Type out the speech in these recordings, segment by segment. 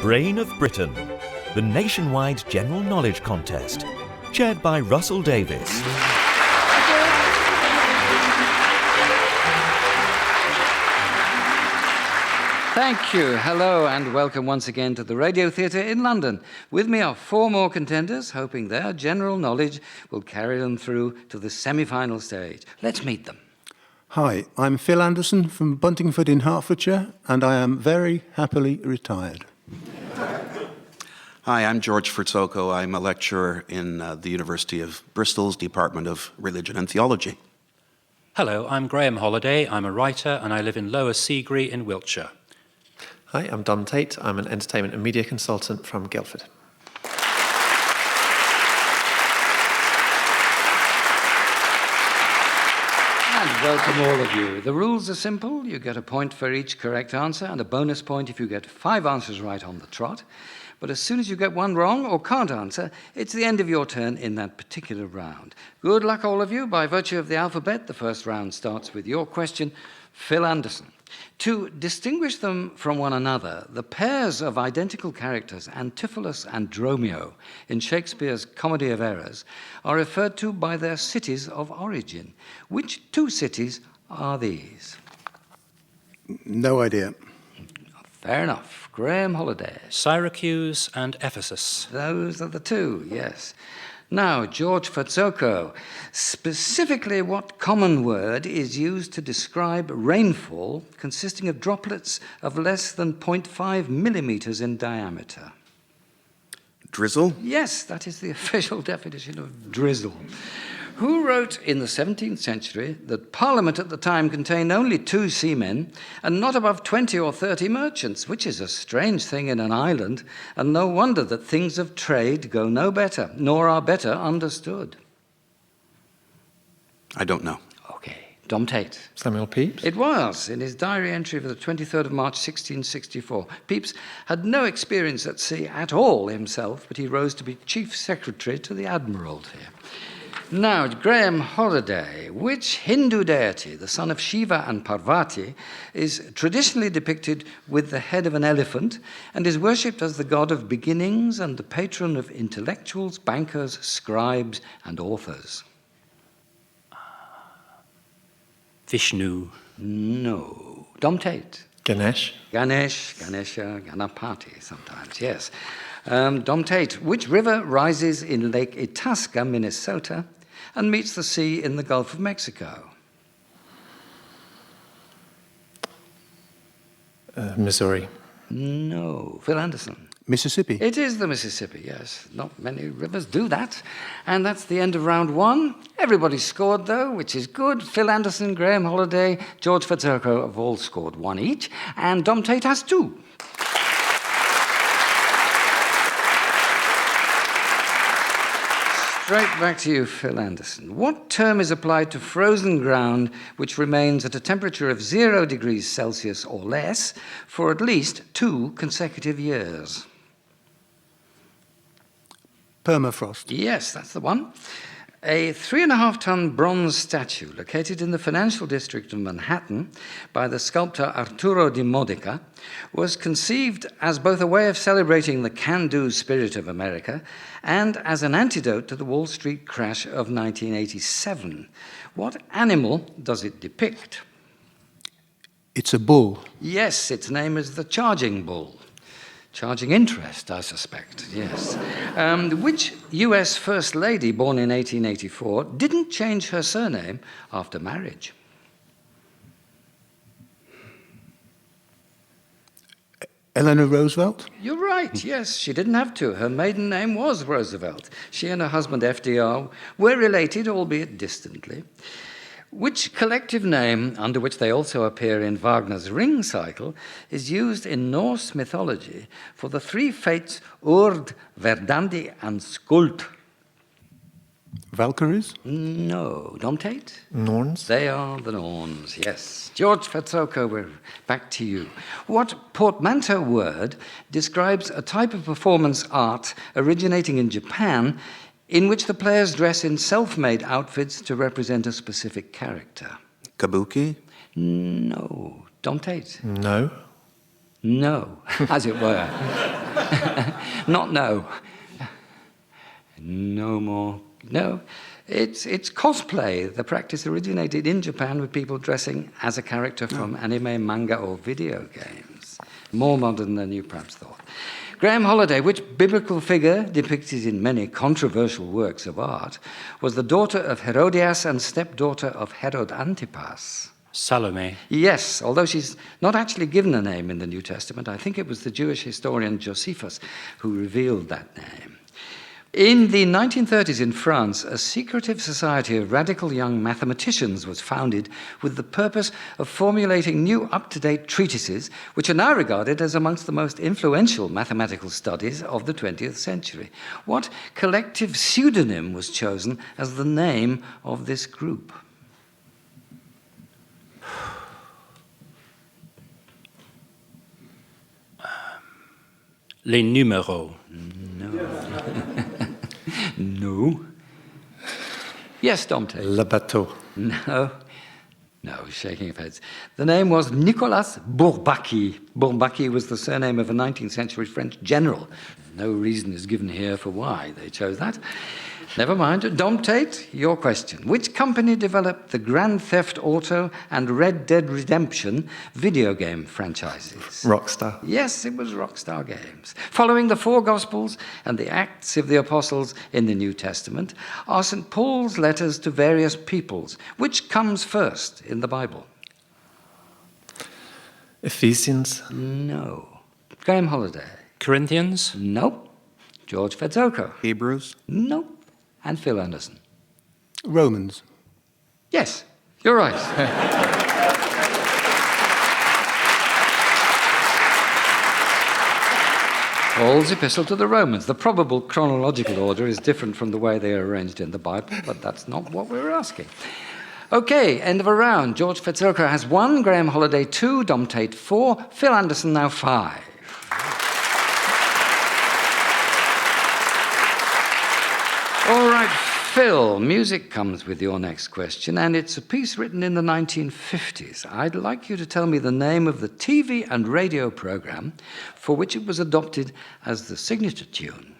Brain of Britain, the nationwide general knowledge contest, chaired by Russell Davis. Thank you. Hello and welcome once again to the Radio Theatre in London. With me are 4 more contenders, hoping their general knowledge will carry them through to the semi-final stage. Let's meet them. Hi, I'm Phil Anderson from Buntingford in Hertfordshire, and I am very happily retired. Hi, I'm George FERZOCO. I'm a lecturer in the University of Bristol's Department of Religion and Theology. Hello, I'm Graham Holliday. I'm a writer and I live in Lower Seagry in Wiltshire. Hi, I'm Dom TAIT. I'm an entertainment and media consultant from Guildford. And welcome all of you. The rules are simple. You get a point for each correct answer and a bonus point if you get 5 answers right on the trot. But as soon as you get one wrong or can't answer, it's the end of your turn in that particular round. Good luck, all of you. By virtue of the alphabet, the first round starts with your question, Phil Anderson. To distinguish them from one another, the pairs of identical characters, Antipholus and Dromio, in Shakespeare's Comedy of Errors, are referred to by their cities of origin. Which 2 cities are these? No idea. Fair enough. Graham Holliday. Syracuse and Ephesus. Those are the 2, yes. Now, George FERZOCO, specifically what common word is used to describe rainfall consisting of droplets of less than 0.5 millimeters in diameter? Drizzle? Yes, that is the official definition of drizzle. Who wrote in the 17th century that Parliament at the time contained only 2 seamen and not above 20 or 30 merchants, which is a strange thing in an island, and no wonder that things of trade go no better, nor are better understood? I don't know. Okay, Dom TAIT. Samuel Pepys? It was, in his diary entry for the 23rd of March, 1664. Pepys had no experience at sea at all himself, but he rose to be Chief Secretary to the Admiralty. Now, Graham Holliday, which Hindu deity, the son of Shiva and Parvati, is traditionally depicted with the head of an elephant and is worshipped as the god of beginnings and the patron of intellectuals, bankers, scribes, and authors? Vishnu. No. Dom TAIT. Ganesh? Ganesha, Ganapati sometimes, yes. Dom TAIT, which river rises in Lake Itasca, Minnesota, and meets the sea in the Gulf of Mexico? Missouri? No. Phil Anderson. Mississippi. It is the Mississippi, yes. Not many rivers do that. And that's the end of round 1. Everybody scored, though, which is good. Phil Anderson, Graham Holliday, George FERZOCO have all scored 1 each, and Dom TAIT has 2. Straight back to you, Phil Anderson. What term is applied to frozen ground which remains at a temperature of 0 degrees Celsius or less for at least 2 consecutive years? Permafrost. Yes, that's the one. A 3.5-ton bronze statue located in the financial district of Manhattan by the sculptor Arturo di Modica was conceived as both a way of celebrating the can-do spirit of America and as an antidote to the Wall Street crash of 1987. What animal does it depict? It's a bull. Yes, its name is the charging bull. Charging interest, I suspect, yes. Which US First Lady, born in 1884, didn't change her surname after marriage? Eleanor Roosevelt. You're right, yes, she didn't have to. Her maiden name was Roosevelt. She and her husband, FDR, were related, albeit distantly. Which collective name, under which they also appear in Wagner's Ring Cycle, is used in Norse mythology for the 3 fates Urd, Verdandi, and Skuld? Valkyries? No. Dom TAIT? Norns? They are the Norns, yes. George FERZOCO, we're back to you. What portmanteau word describes a type of performance art originating in Japan in which the players dress in self-made outfits to represent a specific character? Kabuki? No. Dom Tate? No. No, as it were. Not no. No more. No. It's cosplay. The practice originated in Japan with people dressing as a character from anime, manga, or video games. More modern than you perhaps thought. Graham Holliday, which biblical figure, depicted in many controversial works of art, was the daughter of Herodias and stepdaughter of Herod Antipas? Salome. Yes, although she's not actually given a name in the New Testament, I think it was the Jewish historian Josephus who revealed that name. In the 1930s in France, a secretive society of radical young mathematicians was founded with the purpose of formulating new up-to-date treatises, which are now regarded as amongst the most influential mathematical studies of the 20th century. What collective pseudonym was chosen as the name of this group? Les numéros. No. Yes, Dom Tate. Le bateau. No. No, shaking of heads. The name was Nicolas Bourbaki. Bourbaki was the surname of a 19th century French general. No reason is given here for why they chose that. Never mind. Dom Tate, your question. Which company developed the Grand Theft Auto and Red Dead Redemption video game franchises? Rockstar. Yes, it was Rockstar Games. Following the four Gospels and the Acts of the Apostles in the New Testament are St. Paul's letters to various peoples. Which comes first in the Bible? Ephesians. No. Graham Holliday? Corinthians. Nope. George FERZOCO? Hebrews? Nope. And Phil Anderson? Romans. Yes, you're right. Paul's epistle to the Romans. The probable chronological order is different from the way they are arranged in the Bible, but that's not what we were asking. Okay, end of a round. George FERZOCO has 1, Graham Holliday 2, Dom Tate 4, Phil Anderson now 5. All right, Phil, music comes with your next question, and it's a piece written in the 1950s. I'd like you to tell me the name of the TV and radio program for which it was adopted as the signature tune.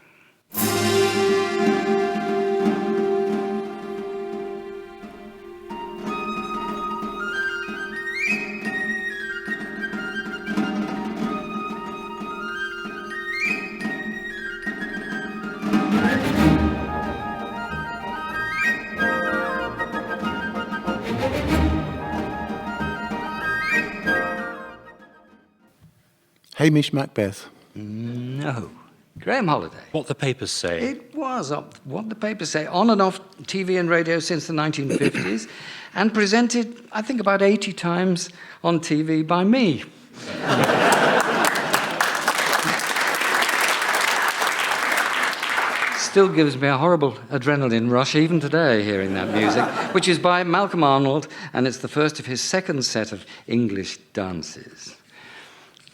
Hamish Macbeth. No. Graham Holliday. What the papers say. It was up, what the papers say, on and off TV and radio since the 1950s, and presented, I think, about 80 times on TV by me. Still gives me a horrible adrenaline rush even today hearing that music, which is by Malcolm Arnold, and it's the first of his second set of English dances.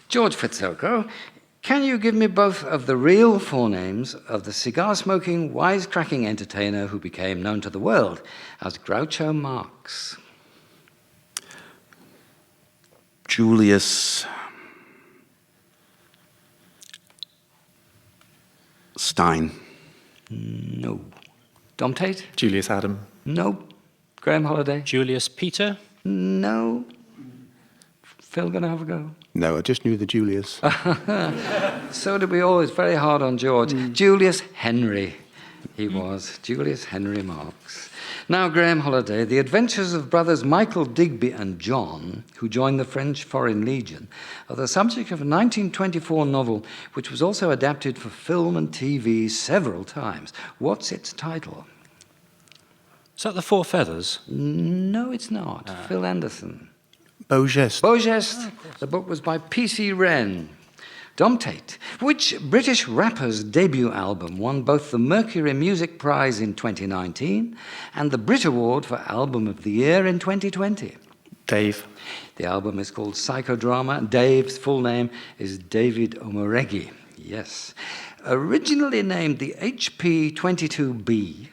George FERZOCO, can you give me both of the real forenames of the cigar-smoking, wisecracking entertainer who became known to the world as Groucho Marx? Julius Stein. No. Dom Tate? Julius Adam. No. Graham Holliday? Julius Peter. No. Phil gonna have a go? No, I just knew the Julius. So did we all. It's very hard on George. Julius Henry, he was. Julius Henry Marx. Now, Graham Holliday, the adventures of brothers Michael Digby and John, who joined the French Foreign Legion, are the subject of a 1924 novel which was also adapted for film and TV several times. What's its title? Is that the Four Feathers? No, it's not. Phil Anderson. Beaugest. Beaugest. The book was by P.C. Wren. Dom Tate. Which British rapper's debut album won both the Mercury Music Prize in 2019 and the Brit Award for Album of the Year in 2020? Dave. The album is called Psychodrama. Dave's full name is David Omoregui. Yes. Originally named the HP 22B,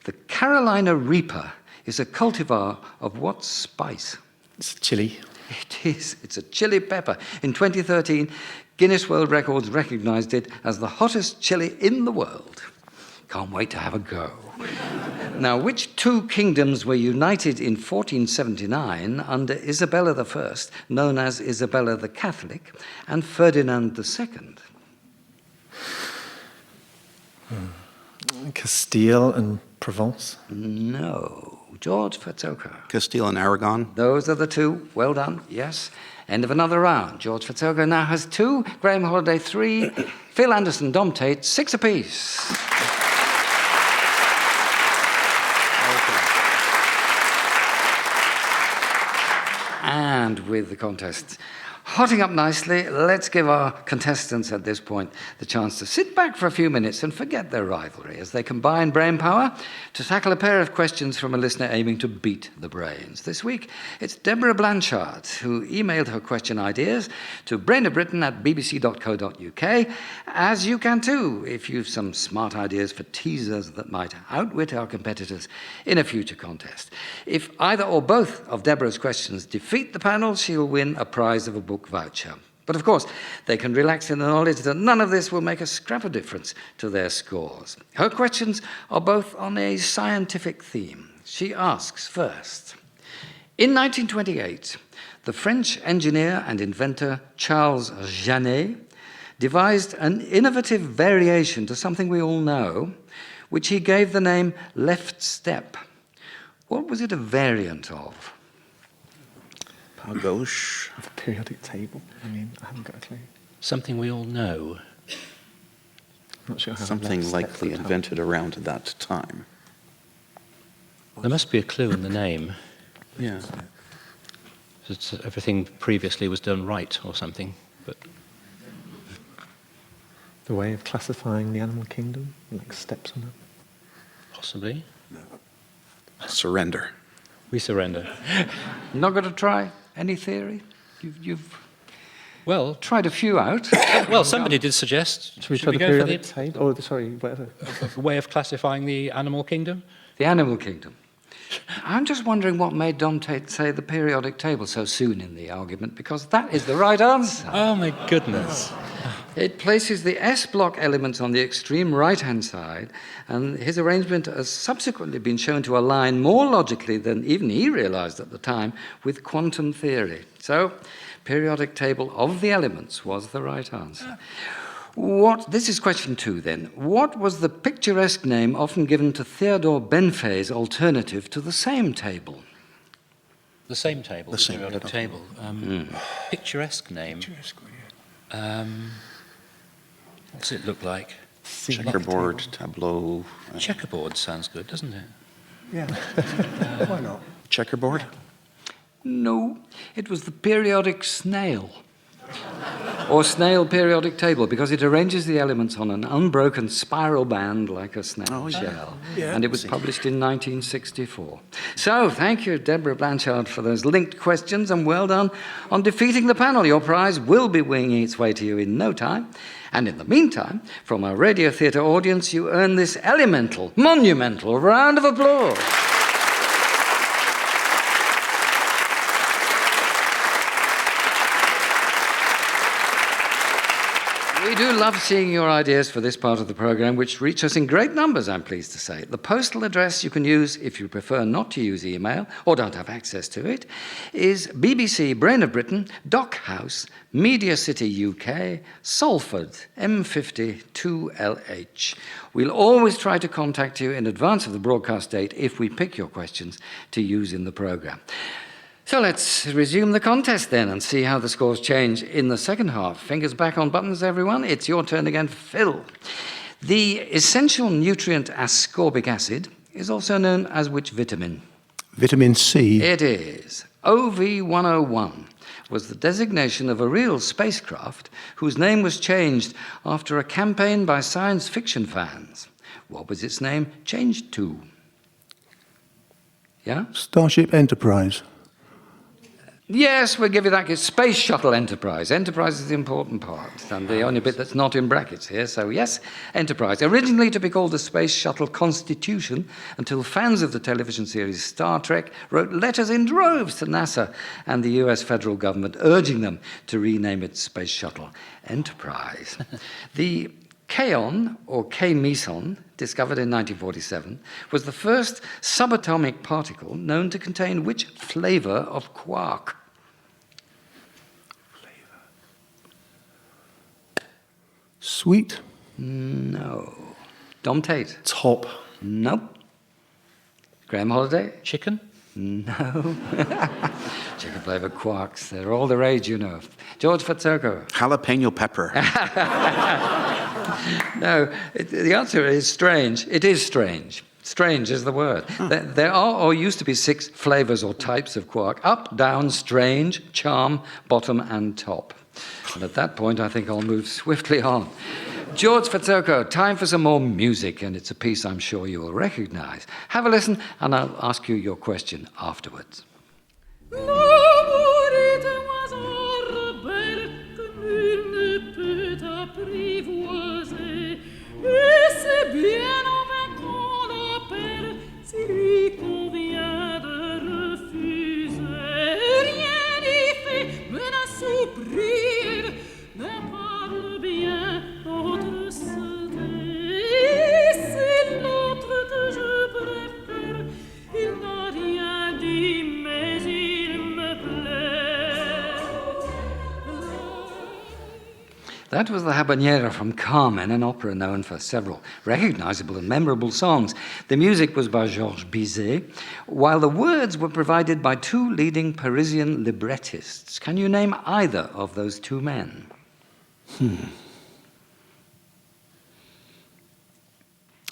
the Carolina Reaper is a cultivar of what spice? It's chili. It is. It's a chili pepper. In 2013, Guinness World Records recognized it as the hottest chili in the world. Can't wait to have a go. Now, which two kingdoms were united in 1479 under Isabella I, known as Isabella the Catholic, and Ferdinand II? Castile and Provence. No. George FERZOCO. Castile and Aragon. Those are the two. Well done. Yes. End of another round. George FERZOCO now has 2, Graham Holliday 3, Phil Anderson, Dom Tate 6 apiece. And with the contest hotting up nicely, let's give our contestants at this point the chance to sit back for a few minutes and forget their rivalry as they combine brain power to tackle a pair of questions from a listener aiming to beat the brains. This week, it's Deborah Blanchard, who emailed her question ideas to brainofbritain@bbc.co.uk, as you can too if you've some smart ideas for teasers that might outwit our competitors in a future contest. If either or both of Deborah's questions defeat the panel, she'll win a prize of a book voucher. But of course, they can relax in the knowledge that none of this will make a scrap of difference to their scores. Her questions are both on a scientific theme. She asks first, in 1928, the French engineer and inventor Charles Janet devised an innovative variation to something we all know, which he gave the name left step. What was it a variant of? Pas gauche. The periodic table. I haven't got a clue. Something we all know. I'm not sure how. Something likely invented around that time. There must be a clue in the name. Yeah. Everything previously was done right or something, but The way of classifying the animal kingdom, like steps on it. possibly. Surrender. We surrender. Not going to try any theory? You've Well, tried a few out. well, somebody did suggest. Should we try the go for periodic table? Oh, sorry, whatever. the way of classifying the animal kingdom? The animal kingdom. I'm just wondering what made Dom Tate say the periodic table so soon in the argument, because that is the right answer. Oh my goodness. It places the S block elements on the extreme right-hand side, and his arrangement has subsequently been shown to align more logically than even he realized at the time with quantum theory. So, periodic table of the elements was the right answer. This is question 2 then. What was the picturesque name often given to Theodore Benfey's alternative to the same table? The same table. The same periodic table. Picturesque name. What's it look like? Checkerboard, tableau. Checkerboard sounds good, doesn't it? Yeah. Why not? Checkerboard? No, it was the periodic snail. Or snail periodic table, because it arranges the elements on an unbroken spiral band like a snail shell. Yeah. And it was published in 1964. So, thank you, Deborah Blanchard, for those linked questions, and well done on defeating the panel. Your prize will be winging its way to you in no time. And in the meantime, from our Radio Theatre audience, you earn this elemental, monumental round of applause. We do love seeing your ideas for this part of the programme, which reach us in great numbers, I'm pleased to say. The postal address you can use if you prefer not to use email or don't have access to it is BBC Brain of Britain, Dock House, Media City, UK, Salford, M50 2LH. We'll always try to contact you in advance of the broadcast date if we pick your questions to use in the programme. So let's resume the contest then and see how the scores change in the second half. Fingers back on buttons, everyone. It's your turn again, Phil. The essential nutrient ascorbic acid is also known as which vitamin? Vitamin C. It is. OV-101 was the designation of a real spacecraft whose name was changed after a campaign by science fiction fans. What was its name changed to? Yeah? Starship Enterprise. Yes, we'll give you that. It's Space Shuttle Enterprise. Enterprise is the important part, and the only bit that's not in brackets here. So yes, Enterprise. Originally to be called the Space Shuttle Constitution, until fans of the television series Star Trek wrote letters in droves to NASA and the US federal government urging them to rename it Space Shuttle Enterprise. The kaon, or K-meson, discovered in 1947, was the first subatomic particle known to contain which flavour of quark? Sweet? No. Dom Tate? Top. Nope. Graham Holiday? Chicken? No. Chicken flavoured quarks. They're all the rage, you know. George FERZOCO? Jalapeno pepper. No, the answer is strange. It is strange. Strange is the word. There are, or used to be, 6 flavours or types of quark: up, down, strange, charm, bottom, and top. And at that point, I think I'll move swiftly on. George FERZOCO, time for some more music, and it's a piece I'm sure you will recognise. Have a listen, and I'll ask you your question afterwards. That was the habanera from Carmen, an opera known for several recognizable and memorable songs. The music was by Georges Bizet, while the words were provided by 2 leading Parisian librettists. Can you name either of those 2 men?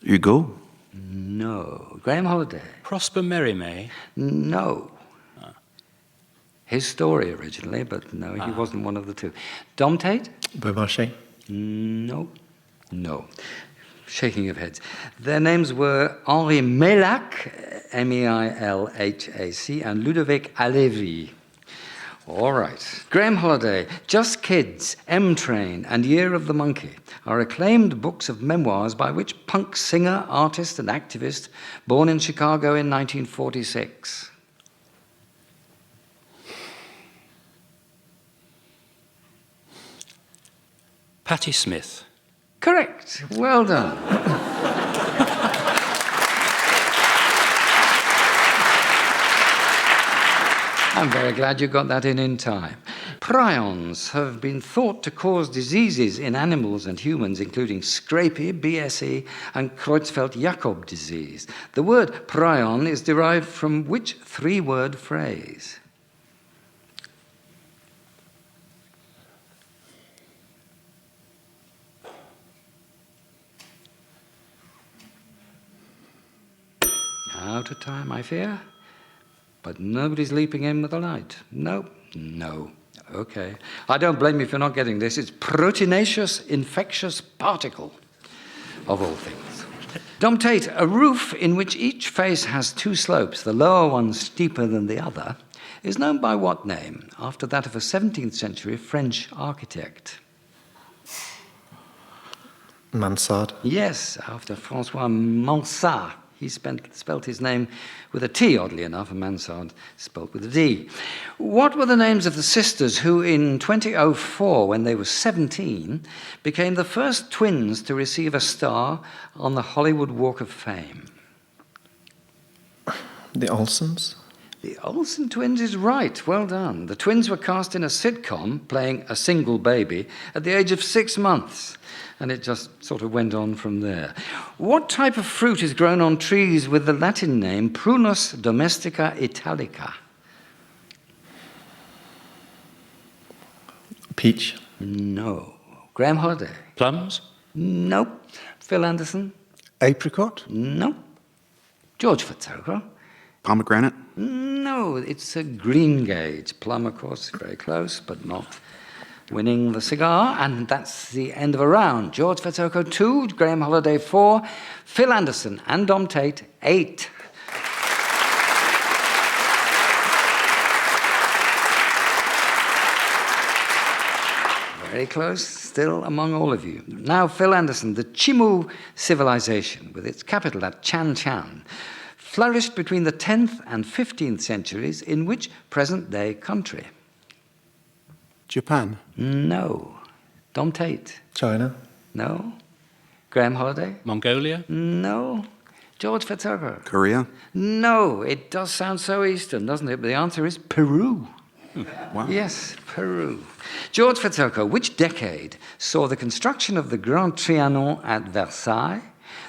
Hugo? No. Graham Holiday? Prosper Mérimée? No. His story originally, but no, he wasn't one of the 2. Dom Tate? Beaumarchais. No. No. Shaking of heads. Their names were Henri Meilhac, M-E-I-L-H-A-C, and Ludovic Halévy. All right. Graham Holiday, Just Kids, M-Train, and Year of the Monkey are acclaimed books of memoirs by which punk singer, artist, and activist born in Chicago in 1946? Patti Smith? Correct. Well done. I'm very glad you got that in time. Prions have been thought to cause diseases in animals and humans, including scrapie, BSE, and Creutzfeldt-Jakob disease. The word prion is derived from which 3-word phrase? Out of time, I fear. But nobody's leaping in with a light. No. Okay. I don't blame you for not getting this. It's proteinaceous infectious particle, of all things. Dom Tate, a roof in which each face has 2 slopes, the lower one steeper than the other, is known by what name, after that of a 17th century French architect? Mansard. Yes, after Francois Mansart. He spelt his name with a T, oddly enough, and Mansard spelt with a D. What were the names of the sisters who, in 2004, when they were 17, became the first twins to receive a star on the Hollywood Walk of Fame? The Olsens. The Olsen twins is right. Well done. The twins were cast in a sitcom playing a single baby at the age of 6 months. And it just sort of went on from there. What type of fruit is grown on trees with the Latin name Prunus domestica italica? Peach. No. Graham Holiday? Plums? Nope. Phil Anderson? Apricot? Nope. George FERZOCO? Pomegranate? No, it's a greengage. Plum, of course, very close, but not winning the cigar. And that's the end of a round. George FERZOCO 2, Graham Holiday 4, Phil Anderson and Dom Tate 8. Very close, still among all of you. Now, Phil Anderson, the Chimu civilization, with its capital at Chan Chan, flourished between the 10th and 15th centuries in which present-day country? Japan. No. Dom Tate? China. No. Graham Holliday? Mongolia? No. George FERZOCO? Korea? No. It does sound so Eastern, doesn't it? But the answer is Peru. Wow. Yes, Peru. George FERZOCO, which decade saw the construction of the Grand Trianon at Versailles,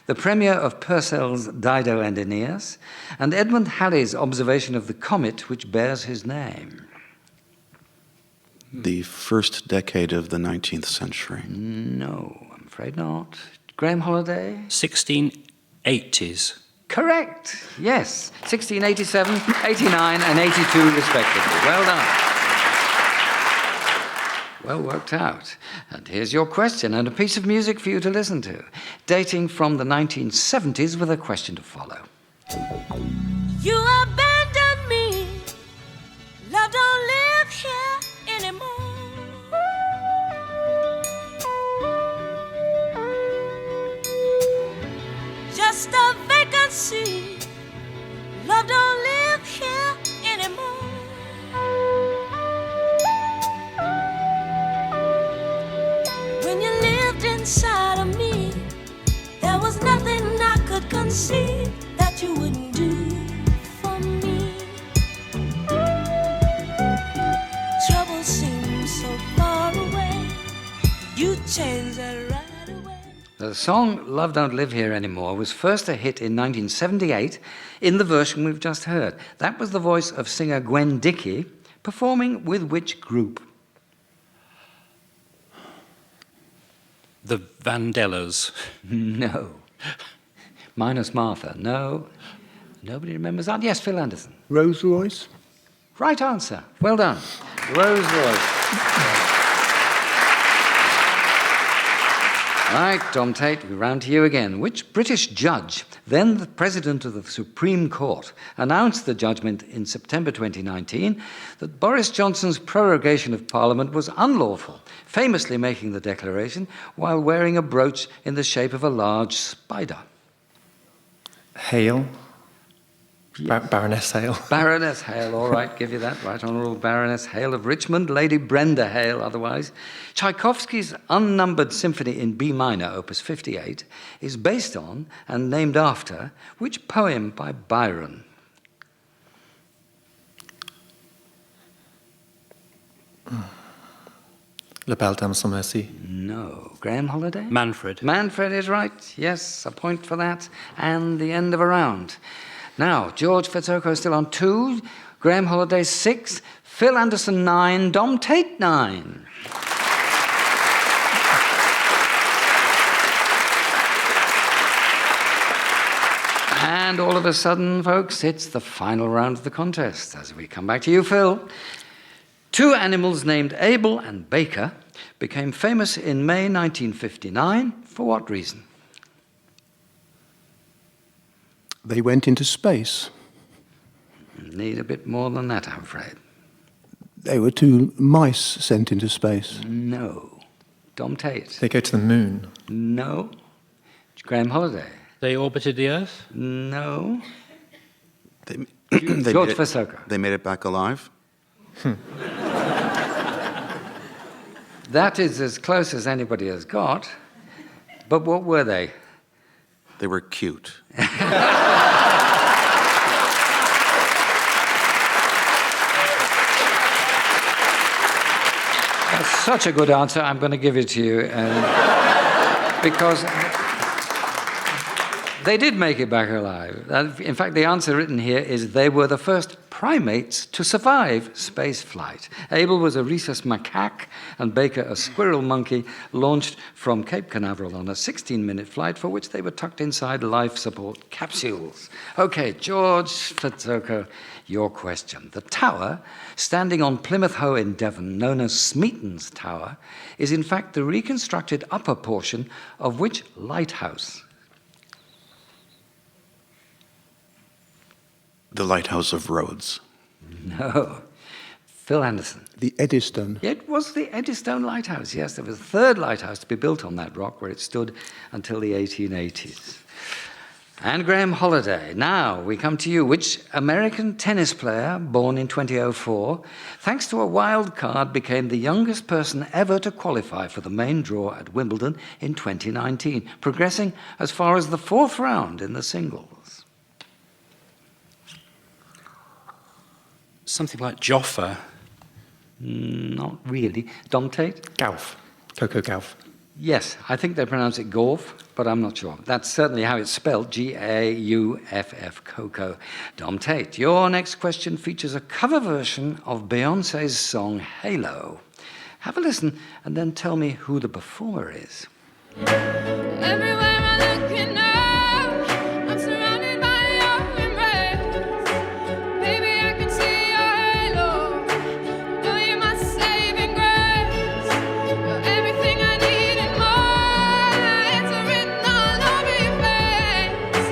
the premiere of Purcell's Dido and Aeneas, and Edmund Halley's observation of the comet which bears his name? The first decade of the 19th century. No, I'm afraid not. Graham Holliday? 1680s. Correct, yes. 1687, 89, and 82, respectively. Well done. Well worked out. And here's your question and a piece of music for you to listen to, dating from the 1970s with a question to follow. You abandoned me. Love don't live here anymore. Just a vacancy. Love don't live here anymore. When you lived inside of me, there was nothing I could conceive that you wouldn't do for me. Trouble seems so far away. You changed that right away. The song Love Don't Live Here Anymore was first a hit in 1978 in the version we've just heard. That was the voice of singer Gwen Dickey, performing with which group? The Vandellas. No. Minus Martha, no. Nobody remembers that? Yes, Phil Anderson. Rolls Royce. Right answer. Well done. Rolls Royce. Right, Dom Tate, we round to you again. Which British judge, then the President of the Supreme Court, announced the judgment in September 2019 that Boris Johnson's prorogation of Parliament was unlawful, famously making the declaration while wearing a brooch in the shape of a large spider? Hale. Baroness Hale. Baroness Hale, all right, give you that. Right Honourable Baroness Hale of Richmond, Lady Brenda Hale otherwise. Tchaikovsky's unnumbered symphony in B minor, opus 58, is based on and named after which poem by Byron? La Belle Dame sans Merci. No. Graham Holliday? Manfred. Manfred is right. Yes, a point for that. And the end of a round. Now, George FERZOCO is still on 2, Graham Holliday 6, Phil Anderson 9, Dom Tate 9. And all of a sudden, folks, it's the final round of the contest. As we come back to you, Phil. 2 animals named Abel and Baker became famous in May 1959. For what reason? They went into space. Need a bit more than that, I'm afraid. They were 2 mice sent into space. No. Dom Tate? They go to the moon. No. Graham Holliday? They orbited the Earth? No. They George made it- FERZOCO? They made it back alive? That is as close as anybody has got. But what were they? They were cute. That's such a good answer. I'm going to give it to you. Because they did make it back alive. In fact, the answer written here is they were the first primates to survive space flight. Abel was a rhesus macaque and Baker a squirrel monkey launched from Cape Canaveral on a 16-minute flight for which they were tucked inside life support capsules. Okay, George FERZOCO, your question. The tower, standing on Plymouth Hoe in Devon, known as Smeaton's Tower, is in fact the reconstructed upper portion of which lighthouse? The Lighthouse of Rhodes. No. Phil Anderson. The Eddystone. It was the Eddystone Lighthouse, yes. There was a third lighthouse to be built on that rock where it stood until the 1880s. And Graham Holliday. Now we come to you. Which American tennis player, born in 2004, thanks to a wild card, became the youngest person ever to qualify for the main draw at Wimbledon in 2019, progressing as far as the 4th round in the singles? Something like Joffa. Not really. Dom Tate? Gauff. Coco Gauff. Yes, I think they pronounce it Golf, but I'm not sure. That's certainly how it's spelled, G-A-U-F-F, Coco. Dom Tate, your next question features a cover version of Beyoncé's song Halo. Have a listen and then tell me who the performer is. Everywhere I look you now, I'm surrounded by your embrace. Baby, I can see your halo. Know you're my saving grace. You're everything I need and more. It's written all over your face.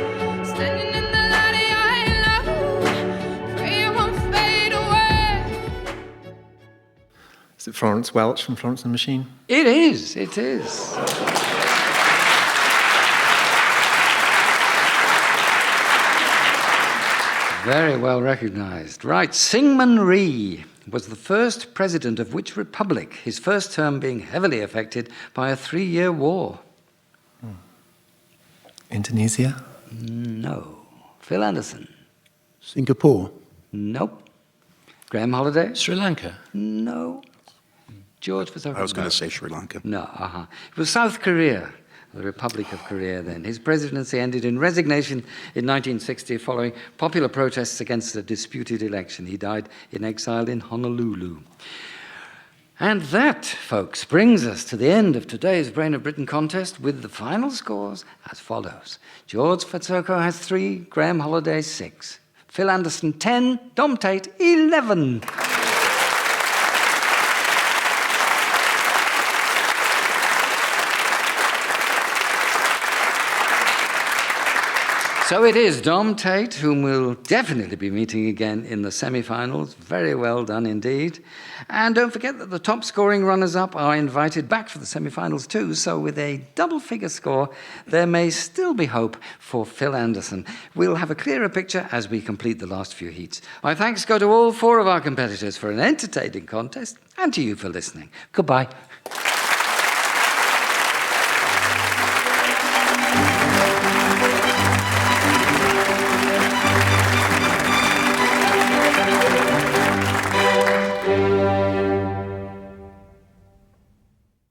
Standing in the light of your halo. Pray it won't fade away. Is it Florence Welch from Florence and the Machine? It is, it is. Very well recognized. Right, Syngman Rhee was the first president of which republic, his first term being heavily affected by a 3-year war? Indonesia? No. Phil Anderson? Singapore. Nope. Graham Holliday? Sri Lanka. No. George FERZOCO? I was going to say Sri Lanka. No, It was South Korea, the Republic of Korea then. His presidency ended in resignation in 1960 following popular protests against a disputed election. He died in exile in Honolulu. And that, folks, brings us to the end of today's Brain of Britain contest with the final scores as follows. George FERZOCO has 3, Graham Holliday 6, Phil Anderson 10, Dom Tate 11. So it is Dom Tate, whom we'll definitely be meeting again in the semi-finals. Very well done indeed. And don't forget that the top scoring runners-up are invited back for the semi-finals too. So with a double-figure score, there may still be hope for Phil Anderson. We'll have a clearer picture as we complete the last few heats. My thanks go to all 4 of our competitors for an entertaining contest, and to you for listening. Goodbye.